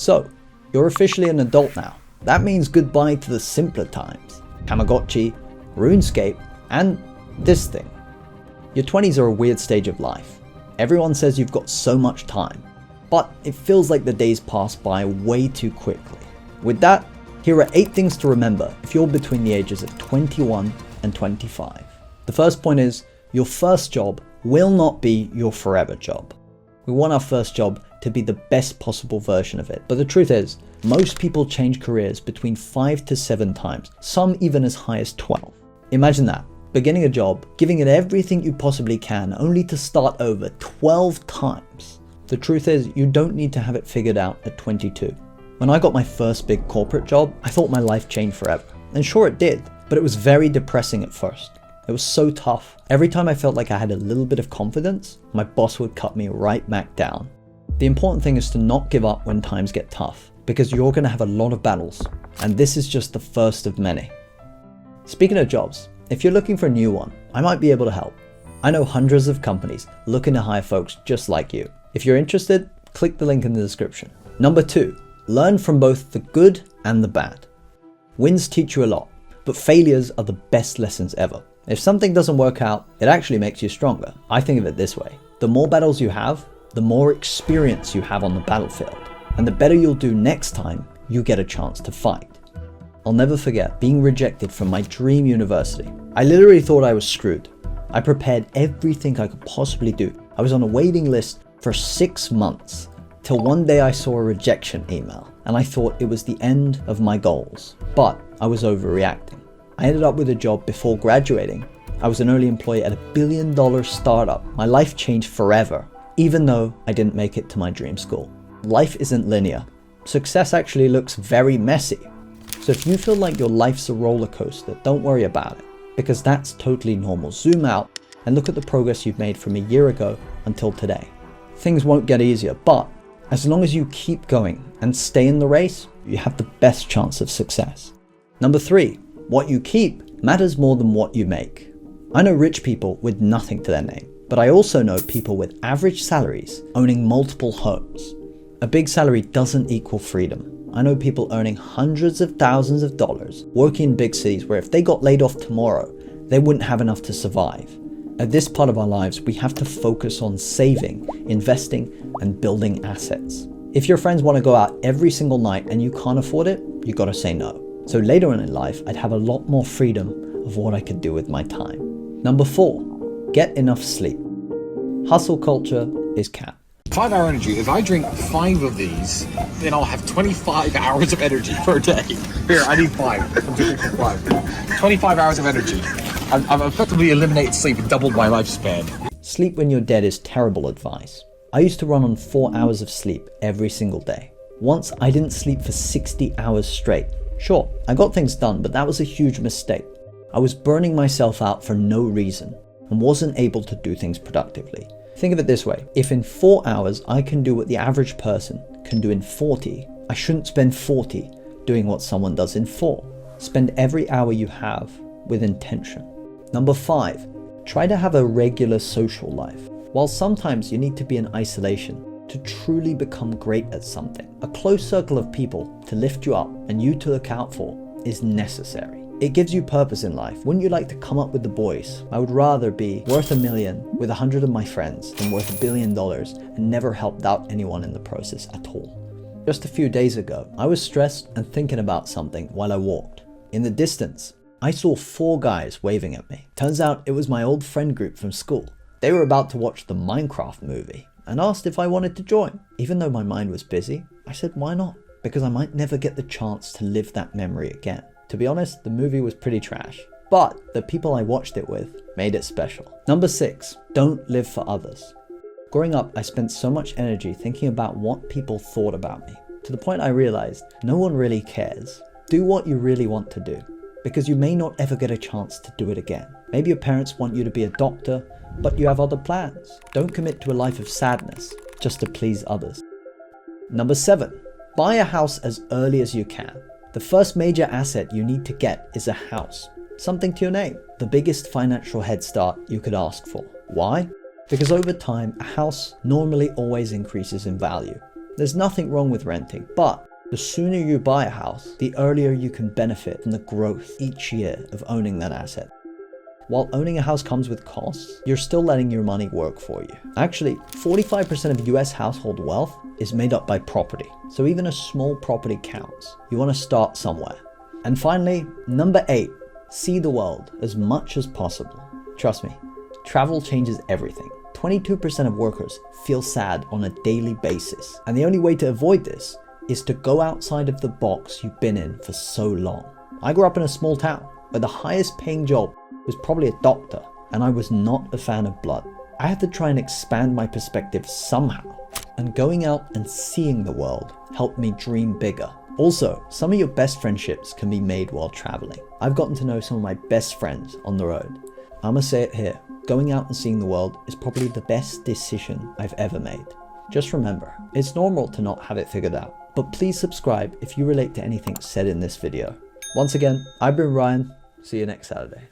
So, you're officially an adult now. That means goodbye to the simpler times. Tamagotchi, RuneScape, and this thing. Your 20s are a weird stage of life. Everyone says you've got so much time, but it feels like the days pass by way too quickly. With that, here are 8 things to remember if you're between the ages of 21 and 25. The first point is, your first job will not be your forever job. We want our first job to be the best possible version of it, but the truth is, most people change careers between 5 to 7 times, some even as high as 12. Imagine that, beginning a job, giving it everything you possibly can, only to start over 12 times. The truth is, you don't need to have it figured out at 22. When I got my first big corporate job, I thought my life changed forever. And sure it did, but it was very depressing at first. It was so tough. Every time I felt like I had a little bit of confidence, my boss would cut me right back down. The important thing is to not give up when times get tough, because you're going to have a lot of battles, and this is just the first of many. Speaking of jobs, if you're looking for a new one, I might be able to help. I know hundreds of companies looking to hire folks just like you. If you're interested, click the link in the description. Number 2, learn from both the good and the bad. Wins teach you a lot, but failures are the best lessons ever. If something doesn't work out, it actually makes you stronger. I think of it this way. The more battles you have, the more experience you have on the battlefield, and the better you'll do next time you get a chance to fight. I'll never forget being rejected from my dream university. I literally thought I was screwed. I prepared everything I could possibly do. I was on a waiting list for 6 months, till one day I saw a rejection email, and I thought it was the end of my goals. But I was overreacting. I ended up with a job before graduating. I was an early employee at $1 billion startup. My life changed forever, even though I didn't make it to my dream school. Life isn't linear. Success actually looks very messy. So if you feel like your life's a roller coaster, don't worry about it, because that's totally normal. Zoom out and look at the progress you've made from a year ago until today. Things won't get easier, but as long as you keep going and stay in the race, you have the best chance of success. Number 3, what you keep matters more than what you make. I know rich people with nothing to their name, but I also know people with average salaries owning multiple homes. A big salary doesn't equal freedom. I know people earning hundreds of thousands of dollars, working in big cities where if they got laid off tomorrow, they wouldn't have enough to survive. At this part of our lives, we have to focus on saving, investing, and building assets. If your friends want to go out every single night and you can't afford it, you gotta say no. So later on in life, I'd have a lot more freedom of what I could do with my time. Number 4, get enough sleep. Hustle culture is cap. 5 hour energy. If I drink 5 of these, then I'll have 25 hours of energy per day. Here, I need 5. I'm drinking 5. 25 hours of energy. I've effectively eliminated sleep and doubled my lifespan. Sleep when you're dead is terrible advice. I used to run on 4 hours of sleep every single day. Once I didn't sleep for 60 hours straight. Sure, I got things done, but that was a huge mistake. I was burning myself out for no reason and wasn't able to do things productively. Think of it this way, if in 4 hours I can do what the average person can do in 40, I shouldn't spend 40 doing what someone does in 4. Spend every hour you have with intention. Number 5, try to have a regular social life. While sometimes you need to be in isolation to truly become great at something, a close circle of people to lift you up and you to look out for is necessary. It gives you purpose in life. Wouldn't you like to come up with the boys? I would rather be worth $1 million with 100 of my friends than worth $1 billion and never helped out anyone in the process at all. Just a few days ago, I was stressed and thinking about something while I walked. In the distance, I saw 4 guys waving at me. Turns out it was my old friend group from school. They were about to watch the Minecraft movie and asked if I wanted to join. Even though my mind was busy, I said why not? Because I might never get the chance to live that memory again. To be honest, the movie was pretty trash, but the people I watched it with made it special. Number 6, don't live for others. Growing up, I spent so much energy thinking about what people thought about me, to the point I realized no one really cares. Do what you really want to do, because you may not ever get a chance to do it again. Maybe your parents want you to be a doctor, but you have other plans. Don't commit to a life of sadness just to please others. Number 7, buy a house as early as you can. The first major asset you need to get is a house, something to your name. The biggest financial head start you could ask for. Why? Because over time, a house normally always increases in value. There's nothing wrong with renting, but the sooner you buy a house, the earlier you can benefit from the growth each year of owning that asset. While owning a house comes with costs, you're still letting your money work for you. Actually, 45% of US household wealth is made up by property, so even a small property counts. You want to start somewhere. And finally, number 8, see the world as much as possible. Trust me, travel changes everything. 22% of workers feel sad on a daily basis, and the only way to avoid this is to go outside of the box you've been in for so long. I grew up in a small town where the highest paying job was probably a doctor, and I was not a fan of blood. I had to try and expand my perspective somehow, and going out and seeing the world helped me dream bigger. Also, some of your best friendships can be made while traveling. I've gotten to know some of my best friends on the road. I'ma say it here, going out and seeing the world is probably the best decision I've ever made. Just remember, it's normal to not have it figured out, but please subscribe if you relate to anything said in this video. Once again, I've been Ryan, see you next Saturday.